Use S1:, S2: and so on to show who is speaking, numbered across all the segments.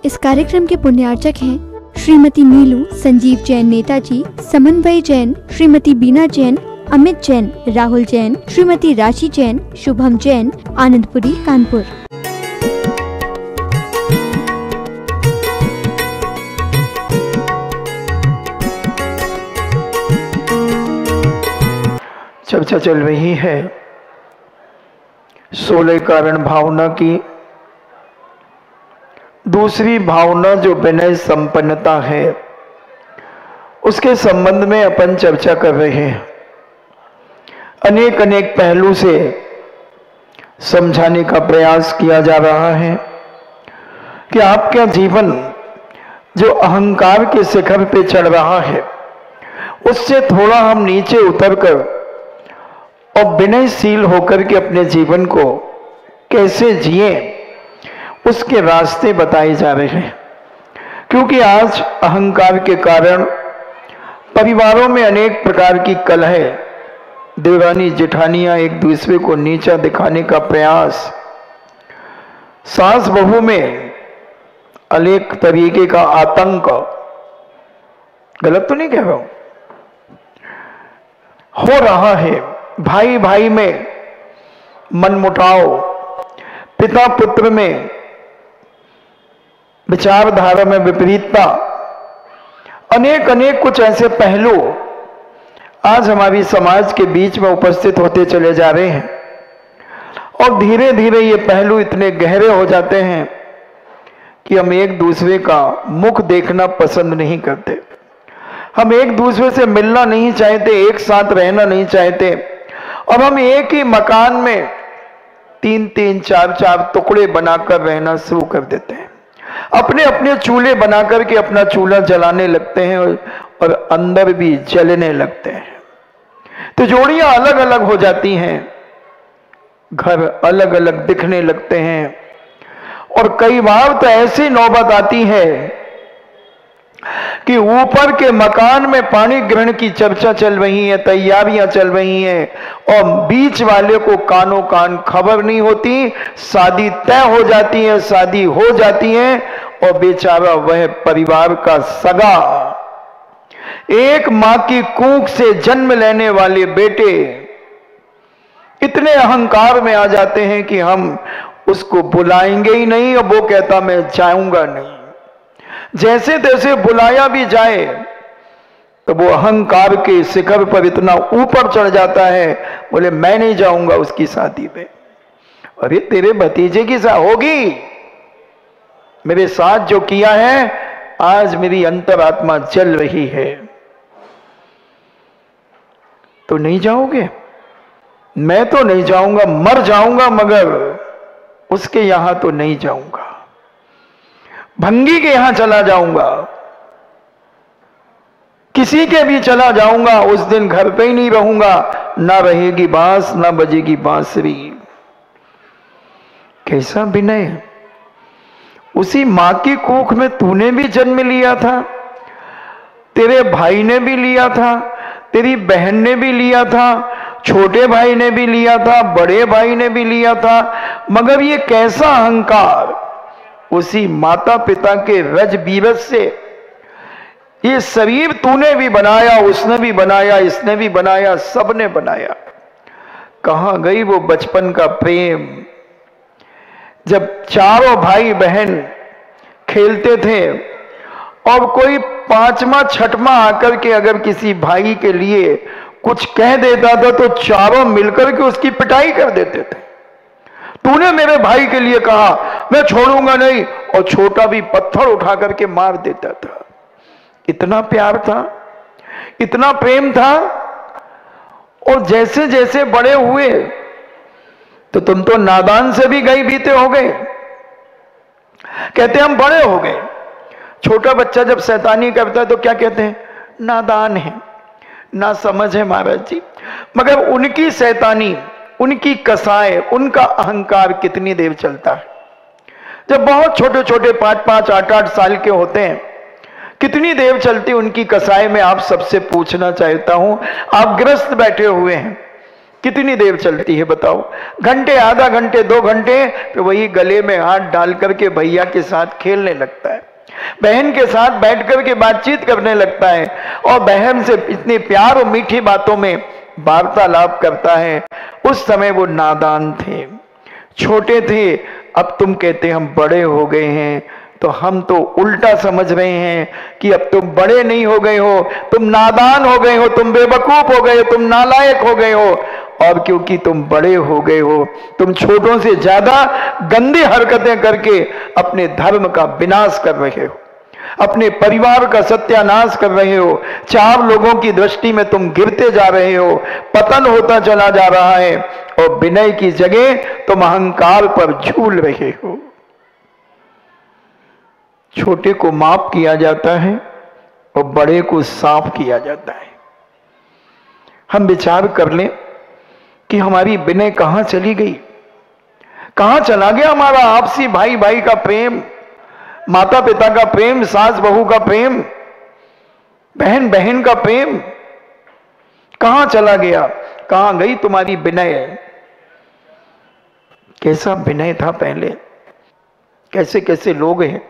S1: इस कार्यक्रम के पुण्यार्चक हैं श्रीमती नीलू संजीव जैन नेताजी, समन्वय जैन, श्रीमती बीना जैन, अमित जैन, राहुल जैन, श्रीमती राशि जैन, शुभम जैन, आनंदपुरी, कानपुर।
S2: चर्चा चल रही है 16 कारण भावना की। दूसरी भावना जो विनय संपन्नता है, उसके संबंध में अपन चर्चा कर रहे हैं। अनेक अनेक पहलू से समझाने का प्रयास किया जा रहा है कि आपका जीवन जो अहंकार के शिखर पे चढ़ रहा है, उससे थोड़ा हम नीचे उतरकर और विनयशील होकर के अपने जीवन को कैसे जिए, उसके रास्ते बताए जा रहे हैं। क्योंकि आज अहंकार के कारण परिवारों में अनेक प्रकार की कलह, देवरानी जेठानियां एक दूसरे को नीचा दिखाने का प्रयास, सास बहू में अनेक तरीके का आतंक, गलत तो नहीं कह रहा हूं, हो रहा है। भाई भाई में मनमुटाव, पिता पुत्र में विचारधारा में विपरीतता, अनेक अनेक कुछ ऐसे पहलू आज हमारी समाज के बीच में उपस्थित होते चले जा रहे हैं। और धीरे धीरे ये पहलू इतने गहरे हो जाते हैं कि हम एक दूसरे का मुख देखना पसंद नहीं करते, हम एक दूसरे से मिलना नहीं चाहते, एक साथ रहना नहीं चाहते, और हम एक ही मकान में 3-3, 4-4 टुकड़े बनाकर रहना शुरू कर देते हैं। अपने अपने चूल्हे बनाकर के अपना चूल्हा जलाने लगते हैं और अंदर भी जलने लगते हैं। तो जोड़ियां अलग अलग हो जाती हैं, घर अलग अलग दिखने लगते हैं। और कई बार तो ऐसी नौबत आती है कि ऊपर के मकान में पानी ग्रहण की चर्चा चल रही है, तैयारियां चल रही हैं, और बीच वाले को कानों कान खबर नहीं होती, शादी तय हो जाती है, शादी हो जाती है, और बेचारा वह परिवार का सगा, एक मां की कूख से जन्म लेने वाले बेटे इतने अहंकार में आ जाते हैं कि हम उसको बुलाएंगे ही नहीं, और वो कहता मैं जाऊंगा नहीं। जैसे तैसे बुलाया भी जाए तो वो अहंकार के शिखर पर इतना ऊपर चढ़ जाता है, बोले मैं नहीं जाऊंगा उसकी शादी पे। अरे तेरे भतीजे की होगी, मेरे साथ जो किया है, आज मेरी अंतरात्मा जल रही है। तो नहीं जाओगे? मैं तो नहीं जाऊंगा, मर जाऊंगा, मगर उसके यहां तो नहीं जाऊंगा, भंगी के यहां चला जाऊंगा, किसी के भी चला जाऊंगा, उस दिन घर पे ही नहीं रहूंगा, ना रहेगी बांस ना बजेगी बांसुरी। कैसा विनय! उसी मां की कोख में तूने भी जन्म लिया था, तेरे भाई ने भी लिया था, तेरी बहन ने भी लिया था, छोटे भाई ने भी लिया था, बड़े भाई ने भी लिया था, मगर ये कैसा अहंकार! उसी माता पिता के रज बीरज से ये शरीर तूने भी बनाया, उसने भी बनाया, इसने भी बनाया, सबने बनाया। कहां गई वो बचपन का प्रेम, जब चारों भाई बहन खेलते थे और कोई पांचवा छठवां आकर के अगर किसी भाई के लिए कुछ कह देता था तो चारों मिलकर के उसकी पिटाई कर देते थे। तूने मेरे भाई के लिए कहा, मैं छोड़ूंगा नहीं, और छोटा भी पत्थर उठा करके मार देता था। इतना प्यार था, इतना प्रेम था। और जैसे जैसे बड़े हुए तो तुम तो नादान से भी गई बीते हो गए। कहते हम बड़े हो गए। छोटा बच्चा जब शैतानी करता है तो क्या कहते हैं? नादान है, ना समझ है महाराज जी। मगर उनकी शैतानी, उनकी कसाई, उनका अहंकार कितनी देर चलता है? जब बहुत छोटे छोटे 5-5, 8-8 साल के होते हैं, कितनी देर चलती उनकी कसाई में? आप सबसे पूछना चाहता हूं, आप ग्रस्त बैठे हुए हैं, कितनी देर चलती है बताओ? घंटे, आधा घंटे, 2 घंटे, फिर वही गले में हाथ डाल करके भैया के साथ खेलने लगता है, बहन के साथ बैठ करके बातचीत करने लगता है और बहन से इतने प्यार और मीठी बातों में वार्तालाप करता है। उस समय वो नादान थे, छोटे थे। अब तुम कहते हम बड़े हो गए हैं, तो हम तो उल्टा समझ रहे हैं कि अब तुम बड़े नहीं हो गए हो, तुम नादान हो गए हो, तुम बेवकूफ हो गए हो, तुम नालायक हो गए हो। और क्योंकि तुम बड़े हो गए हो, तुम छोटों से ज्यादा गंदी हरकतें करके अपने धर्म का विनाश कर रहे हो, अपने परिवार का सत्यानाश कर रहे हो, 4 लोगों की दृष्टि में तुम गिरते जा रहे हो, पतन होता चला जा रहा है, और विनय की जगह तुम अहंकार पर झूल रहे हो। छोटे को माफ किया जाता है और बड़े को साफ किया जाता है। हम विचार कर लें कि हमारी विनय कहां चली गई, कहां चला गया हमारा आपसी भाई भाई का प्रेम, माता पिता का प्रेम, सास बहू का प्रेम, बहन बहन का प्रेम, कहां चला गया? कहां गई तुम्हारी विनय? कैसा विनय था पहले, कैसे कैसे लोग हैं,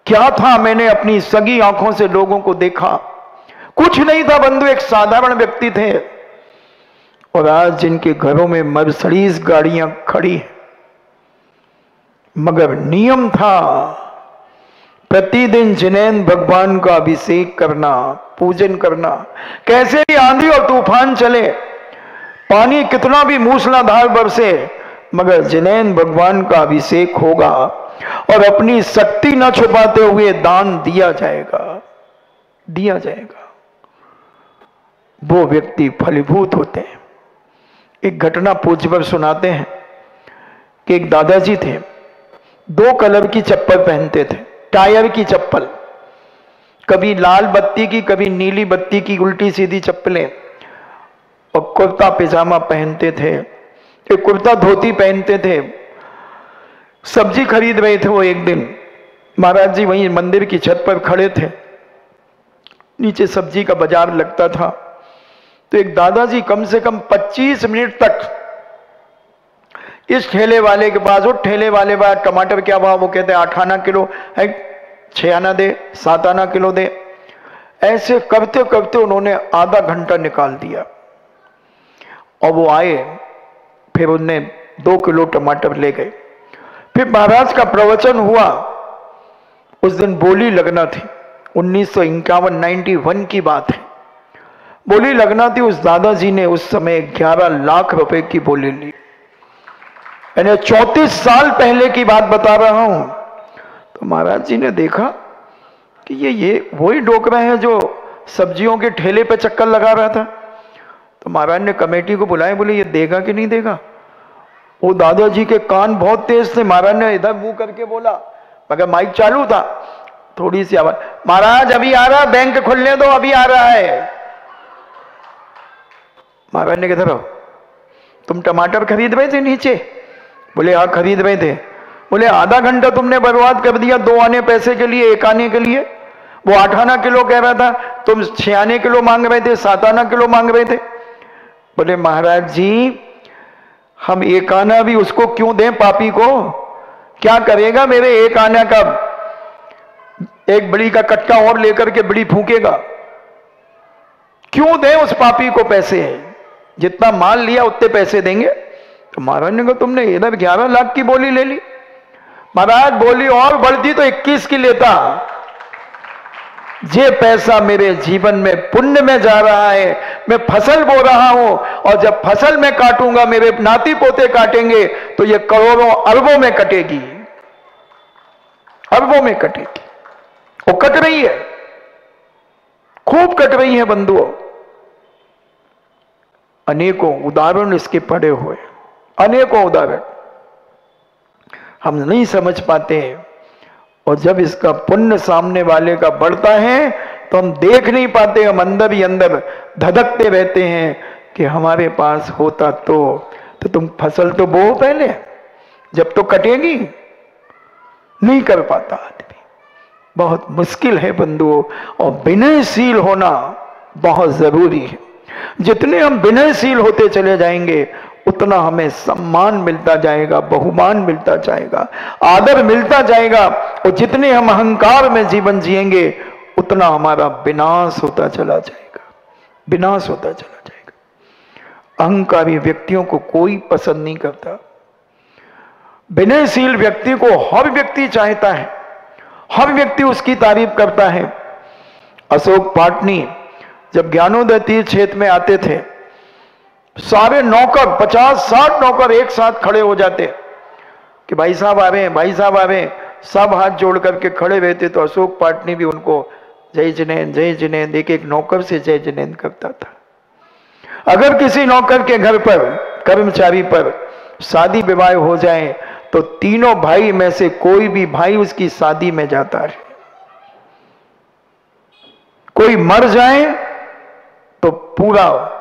S2: क्या था? मैंने अपनी सगी आंखों से लोगों को देखा, कुछ नहीं था बंधु, एक साधारण व्यक्ति थे। और आज जिनके घरों में मर्सिडीज गाड़ियां खड़ी हैं, मगर नियम था प्रतिदिन जिनेन भगवान का अभिषेक करना, पूजन करना। कैसे भी आंधी और तूफान चले, पानी कितना भी मूसलाधार बरसे, मगर जिनेन भगवान का अभिषेक होगा और अपनी शक्ति न छुपाते हुए दान दिया जाएगा, दिया जाएगा। वो व्यक्ति फलीभूत होते हैं। एक घटना पूज्यवर सुनाते हैं कि एक दादाजी थे, 2 कलर की चप्पल पहनते थे, टायर की चप्पल, कभी लाल बत्ती की, कभी नीली बत्ती की उल्टी सीधी चप्पलें, और कुर्ता पैजामा पहनते थे, एक कुर्ता धोती पहनते थे। सब्जी खरीद रहे थे वो एक दिन, महाराज जी वहीं मंदिर की छत पर खड़े थे, नीचे सब्जी का बाजार लगता था। तो एक दादाजी कम से कम 25 मिनट तक इस ठेले वाले के पास, उस ठेले वाले पास, टमाटर क्या भाव? वो कहते 8 आना किलो है, 6 आना दे, 7 आना किलो दे। ऐसे करते करते उन्होंने आधा घंटा निकाल दिया और वो आए, फिर उनने 2 किलो टमाटर ले गए। फिर महाराज का प्रवचन हुआ। उस दिन बोली लगना थी, 1951 की बात है, बोली लगना थी। उस दादाजी ने उस समय 11 लाख रुपए की बोली ली। यानी 34 साल पहले की बात बता रहा हूं। तो महाराज जी ने देखा कि ये वही डोकरा है जो सब्जियों के ठेले पे चक्कर लगा रहा था। तो महाराज ने कमेटी को बुलाया, बोले ये देगा कि नहीं देगा? वो दादाजी के कान बहुत तेज थे, महाराज ने इधर मुंह करके बोला, मगर माइक चालू था, थोड़ी सी आवाज, महाराज अभी आ रहा, बैंक खुलने दो, अभी आ रहा है। महाराज ने कहा तुम टमाटर खरीद रहे थे नीचे? बोले हाँ खरीद रहे थे। बोले आधा घंटा तुमने बर्बाद कर दिया 2 आने पैसे के लिए, 1 आने के लिए। वो 8 आना किलो कह रहा था, तुम 6 आने किलो मांग रहे थे, 7 आना किलो मांग रहे थे। बोले महाराज जी हम 1 आना भी उसको क्यों दें, पापी को? क्या करेगा मेरे 1 आना का? एक बड़ी का कट्टा और लेकर के बड़ी फूकेगा। क्यों दें उस पापी को पैसे? जितना माल लिया उतने पैसे देंगे। तो महाराज ने कहा तुमने इधर 11 लाख की बोली ले ली। महाराज बोली और बढ़ती तो 21 की लेता। ये पैसा मेरे जीवन में पुण्य में जा रहा है, मैं फसल बो रहा हूं, और जब फसल में काटूंगा, मेरे नाती पोते काटेंगे, तो ये करोड़ों अरबों में कटेगी, अरबों में कटेगी। वो कट रही है, खूब कट रही है बंधुओं। अनेकों उदाहरण इसके पड़े हुए, अनेकों उदाहरण हम नहीं समझ पाते हैं। और जब इसका पुण्य सामने वाले का बढ़ता है तो हम देख नहीं पाते, हम अंदर ही अंदर धधकते रहते हैं कि हमारे पास होता तो तुम फसल तो बो पहले, जब तो कटेगी। नहीं कर पाता आदमी, बहुत मुश्किल है बंधुओं। और विनयशील होना बहुत जरूरी है। जितने हम विनयशील होते चले जाएंगे उतना हमें सम्मान मिलता जाएगा, बहुमान मिलता जाएगा, आदर मिलता जाएगा। और जितने हम अहंकार में जीवन जिएंगे उतना हमारा विनाश होता चला जाएगा, विनाश होता चला जाएगा। अहंकारी व्यक्तियों को कोई पसंद नहीं करता। विनयशील व्यक्ति को हर व्यक्ति चाहता है, हर व्यक्ति उसकी तारीफ करता है। अशोक पाटनी जब ज्ञानोदय तीर्थ क्षेत्र में आते थे, सारे नौकर 50-60 नौकर एक साथ खड़े हो जाते कि भाई साहब आ रहे हैं, भाई साहब आ रहे हैं। सब हाथ जोड़ करके खड़े रहते तो अशोक पाटनी भी उनको जय जिनेंद्र जय जिनेंद्र एक एक नौकर से जय जिनेंद्र करता था। अगर किसी नौकर के घर पर, कर्मचारी पर शादी विवाह हो जाए तो तीनों भाई में से कोई भी भाई उसकी शादी में जाता है। कोई मर जाए तो पूरा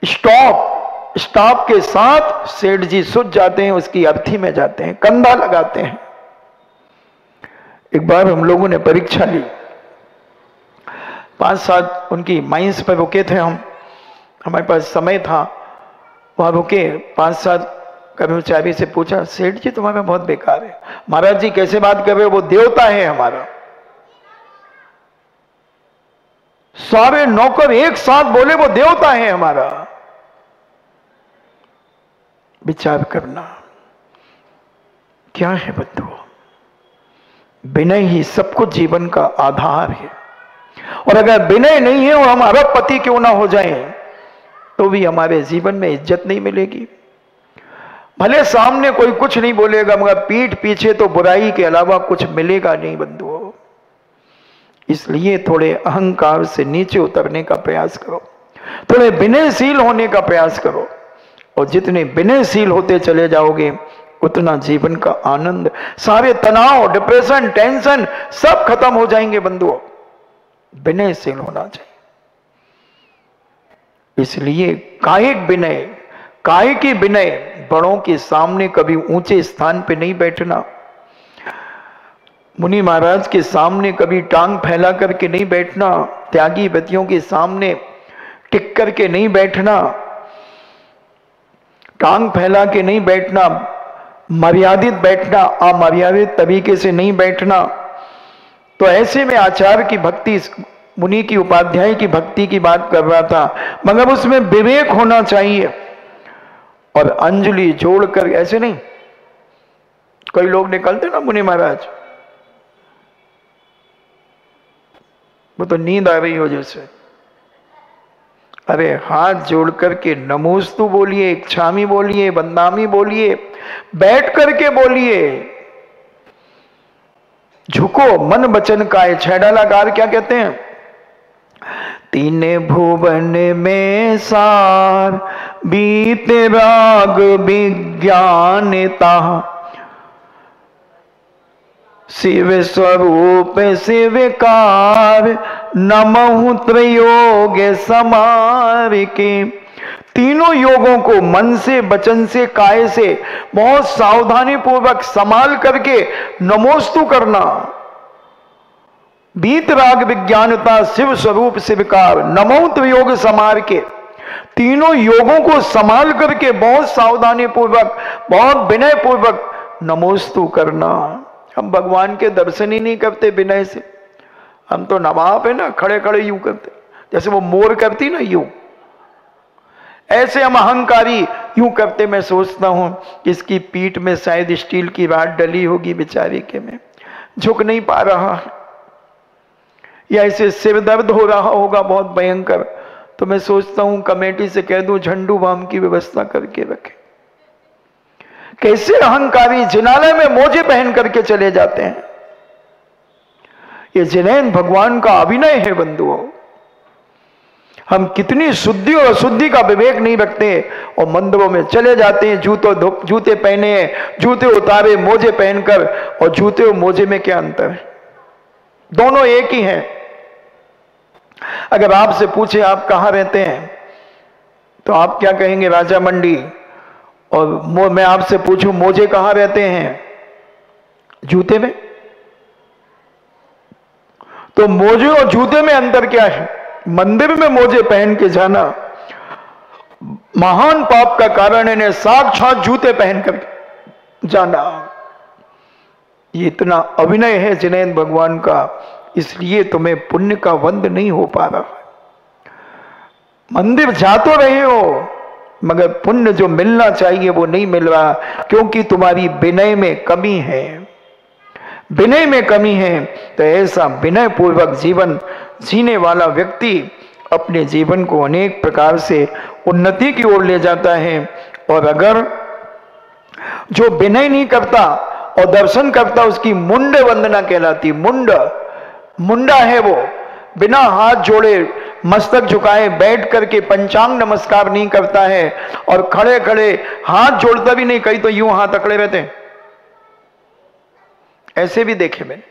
S2: स्टॉप के साथ सेठ जी सुत जाते हैं, उसकी अर्थी में जाते हैं, कंधा लगाते हैं। एक बार हम लोगों ने परीक्षा ली, 5-7 उनकी माइंस पर रुके थे हम, हमारे पास समय था, वहां रुके। 5-7 कर्मचारी से पूछा, सेठ जी तुम्हारा बहुत बेकार है। महाराज जी कैसे बात कर रहे हो, वो देवता है हमारा। सारे नौकर एक साथ बोले वो देवता है हमारा। विचार करना क्या है बंधुओं, विनय ही सब कुछ जीवन का आधार है। और अगर विनय नहीं है और हम अरबपति क्यों ना हो जाएं तो भी हमारे जीवन में इज्जत नहीं मिलेगी। भले सामने कोई कुछ नहीं बोलेगा मगर पीठ पीछे तो बुराई के अलावा कुछ मिलेगा नहीं बंधुओं। इसलिए थोड़े अहंकार से नीचे उतरने का प्रयास करो, थोड़े विनयशील होने का प्रयास करो। और जितने विनयशील होते चले जाओगे उतना जीवन का आनंद, सारे तनाव, डिप्रेशन, टेंशन सब खत्म हो जाएंगे बंधुओं। विनयशील होना चाहिए। इसलिए कायिक विनय, कायिकी विनय, बड़ों के सामने कभी ऊंचे स्थान पे नहीं बैठना, मुनि महाराज के सामने कभी टांग फैला करके नहीं बैठना, त्यागी व्यक्तियों के सामने टिक करके नहीं बैठना, टांग फैला के नहीं बैठना, मर्यादित बैठना, अमर्यादित तरीके से नहीं बैठना। तो ऐसे में आचार्य की भक्ति, मुनि की, उपाध्याय की भक्ति की बात कर रहा था, मगर उसमें विवेक होना चाहिए। और अंजलि जोड़कर ऐसे नहीं, कई लोग निकलते ना मुनि महाराज, वो तो नींद आ रही हो जैसे, अरे हाथ जोड़ करके नमोस्तु बोलिए, इच्छामी बोलिए, वंदामी बोलिए, बैठ करके बोलिए, झुको मन वचन काय। छैडालाकार क्या कहते हैं, तीने भुवन में सार बीते राग विज्ञानता, शिव स्वरूप शिवकार नमहु त्रयोग समार के। तीनों योगों को मन से, वचन से, काय से बहुत सावधानी पूर्वक संभाल करके नमोस्तु करना। बीत राग विज्ञानता, शिव स्वरूप शिवकार, नमो त्रयोग समार के। तीनों योगों को संभाल करके बहुत सावधानी पूर्वक, बहुत विनय पूर्वक नमोस्तु करना। हम भगवान के दर्शन ही नहीं करते विनय से, हम तो नवाब है ना, खड़े खड़े यूं करते, जैसे वो मोर करती ना यूं, ऐसे हम अहंकारी यूं करते। मैं सोचता हूं इसकी पीठ में शायद स्टील की राड डली होगी बेचारे के, में झुक नहीं पा रहा, या ऐसे सिर दर्द हो रहा होगा बहुत भयंकर। तो मैं सोचता हूं कमेटी से कह दूं झंडू बाम की व्यवस्था करके रखे। कैसे अहंकारी जिनालय में मोजे पहन करके चले जाते हैं। ये जिनेंद्र भगवान का अभिनय है बंधुओं। हम कितनी शुद्धि और अशुद्धि का विवेक नहीं रखते और मंदिरों में चले जाते हैं, जूते पहने, जूते उतारे, मोजे पहनकर। और जूते और मोजे में क्या अंतर है, दोनों एक ही हैं। अगर आपसे पूछे आप कहां रहते हैं तो आप क्या कहेंगे, राजा मंडी। और मैं आपसे पूछूं मोजे कहां रहते हैं, जूते में। तो मोजे और जूते में अंतर क्या है, मंदिर में मोजे पहन के जाना महान पाप का कारण है, साक्षात जूते पहनकर जाना। ये इतना अभिनय है जिनेंद्र भगवान का, इसलिए तुम्हें पुण्य का वंद नहीं हो पा रहा। मंदिर जा तो रहे हो मगर पुण्य जो मिलना चाहिए वो नहीं मिल रहा, क्योंकि तुम्हारी विनय में कमी है। विनय में कमी है तो ऐसा विनय पूर्वक जीवन जीने वाला व्यक्ति अपने जीवन को अनेक प्रकार से उन्नति की ओर ले जाता है। और अगर जो विनय नहीं करता और दर्शन करता, उसकी मुंड वंदना कहलाती। मुंडा है वो, बिना हाथ जोड़े मस्तक झुकाए बैठ करके पंचांग नमस्कार नहीं करता है, और खड़े खड़े हाथ जोड़ता भी नहीं, कई तो यूं हाथ अकड़े रहते हैं, ऐसे भी देखे मैंने।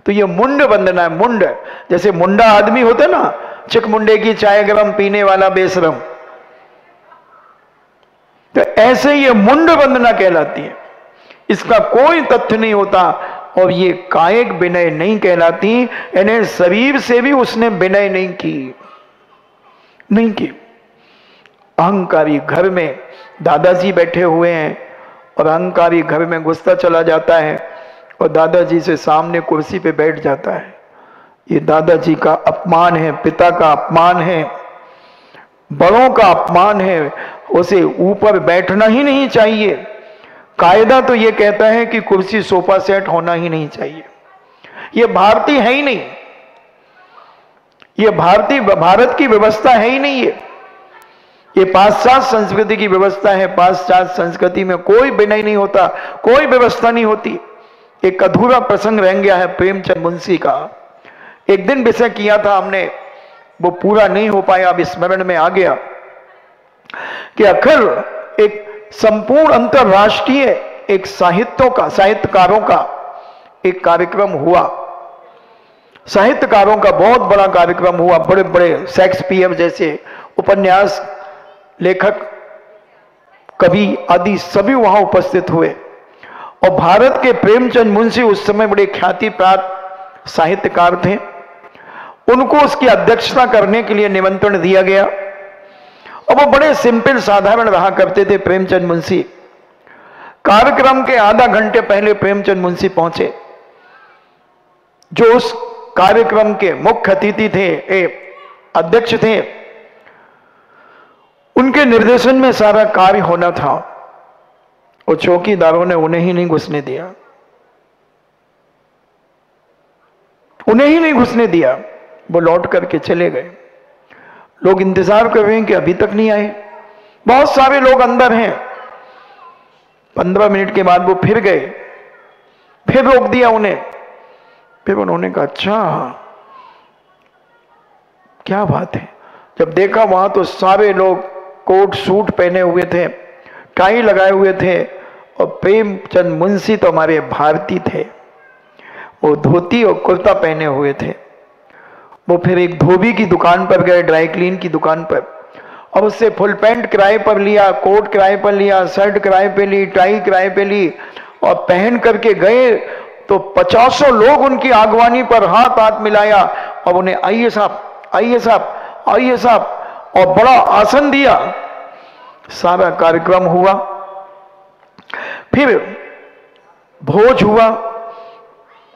S2: तो ये मुंड वंदना है। मुंड जैसे मुंडा आदमी होता ना, चिक मुंडे की चाय गरम पीने वाला बेशरम, तो ऐसे ये मुंड वंदना कहलाती है। इसका कोई तथ्य नहीं होता, और ये कायिक विनय नहीं कहलाती, यानी शरीर से भी उसने विनय नहीं की। अहंकारी घर में दादाजी बैठे हुए हैं और अहंकारी घर में घुसता चला जाता है और दादाजी से सामने कुर्सी पे बैठ जाता है। ये दादाजी का अपमान है, पिता का अपमान है, बड़ों का अपमान है। उसे ऊपर बैठना ही नहीं चाहिए। कायदा तो ये कहता है कि कुर्सी सोफा सेट होना ही नहीं चाहिए। ये भारतीय है ही नहीं, ये भारत की व्यवस्था है ही नहीं। ये पाश्चात्य संस्कृति की व्यवस्था है। पाश्चात्य संस्कृति में कोई विनय नहीं होता, कोई व्यवस्था नहीं होती। एक अधूरा प्रसंग रह गया है प्रेमचंद मुंशी का। एक दिन विषय किया था हमने, वो पूरा नहीं हो पाया, अब स्मरण में आ गया कि आखिर एक संपूर्ण अंतरराष्ट्रीय एक साहित्यकारों का एक कार्यक्रम हुआ। साहित्यकारों का बहुत बड़ा कार्यक्रम हुआ। बड़े बड़े शेक्सपियर जैसे उपन्यास लेखक, कवि आदि सभी वहां उपस्थित हुए। और भारत के प्रेमचंद मुंशी उस समय बड़े ख्याति प्राप्त साहित्यकार थे। उनको उसकी अध्यक्षता करने के लिए निमंत्रण दिया गया। और वो बड़े सिंपल साधारण रहा करते थे प्रेमचंद मुंशी। कार्यक्रम के आधा घंटे पहले प्रेमचंद मुंशी पहुंचे। जो उस कार्यक्रम के मुख्य अतिथि थे, अध्यक्ष थे, उनके निर्देशन में सारा कार्य होना था और चौकीदारों ने उन्हें ही नहीं घुसने दिया। उन्हें ही नहीं घुसने दिया। वो लौट करके चले गए। लोग इंतजार कर रहे हैं कि अभी तक नहीं आए। बहुत सारे लोग अंदर हैं। 15 मिनट के बाद वो फिर गए, फिर रोक दिया उन्हें। फिर उन्होंने कहा अच्छा क्या बात है। जब देखा वहां तो सारे लोग कोट सूट पहने हुए थे, टाई लगाए हुए थे, और प्रेमचंद मुंशी तो हमारे भारतीय थे। वो धोती और कुर्ता पहने हुए थे। वो फिर एक धोबी की दुकान पर गए, ड्राई क्लीन की दुकान पर, और उससे फुल पैंट किराए पर लिया, कोट किराए पर लिया, शर्ट किराए पे ली, टाई किराए पे ली, और पहन करके गए। तो 50 लोग उनकी आगवानी पर हाथ हाथ मिलाया और उन्हें आइए साहब, आइए साहब, आइए साहब, और बड़ा आसन दिया। सारा कार्यक्रम हुआ। फिर भोज हुआ।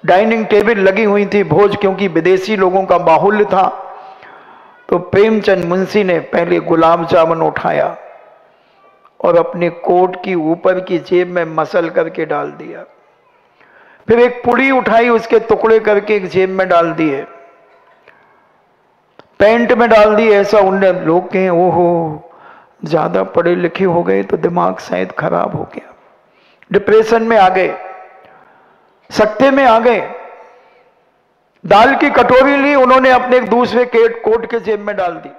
S2: डाइनिंग टेबल लगी हुई थी। भोज क्योंकि विदेशी लोगों का बाहुल्य था, तो प्रेमचंद मुंशी ने पहले गुलाब जामुन उठाया और अपने कोट की ऊपर की जेब में मसल करके डाल दिया। फिर एक पुड़ी उठाई, उसके टुकड़े करके एक जेब में डाल दिए, पैंट में डाल दिए। ऐसा उनने लोग कहे ओहो ज्यादा पढ़े लिखे हो गए तो दिमाग शायद खराब हो गया, डिप्रेशन में आ गए, सख्ते में आ गए। दाल की कटोरी ली उन्होंने, अपने एक दूसरे कोट के जेब में डाल दी।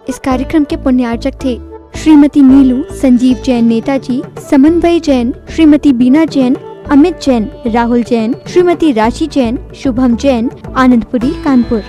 S1: इस कार्यक्रम के पुण्यार्चक थे श्रीमती नीलू संजीव जैन नेताजी, समन्वय जैन श्रीमती बीना जैन, अमित जैन, राहुल जैन, श्रीमती राशि जैन, शुभम जैन, आनंदपुरी कानपुर।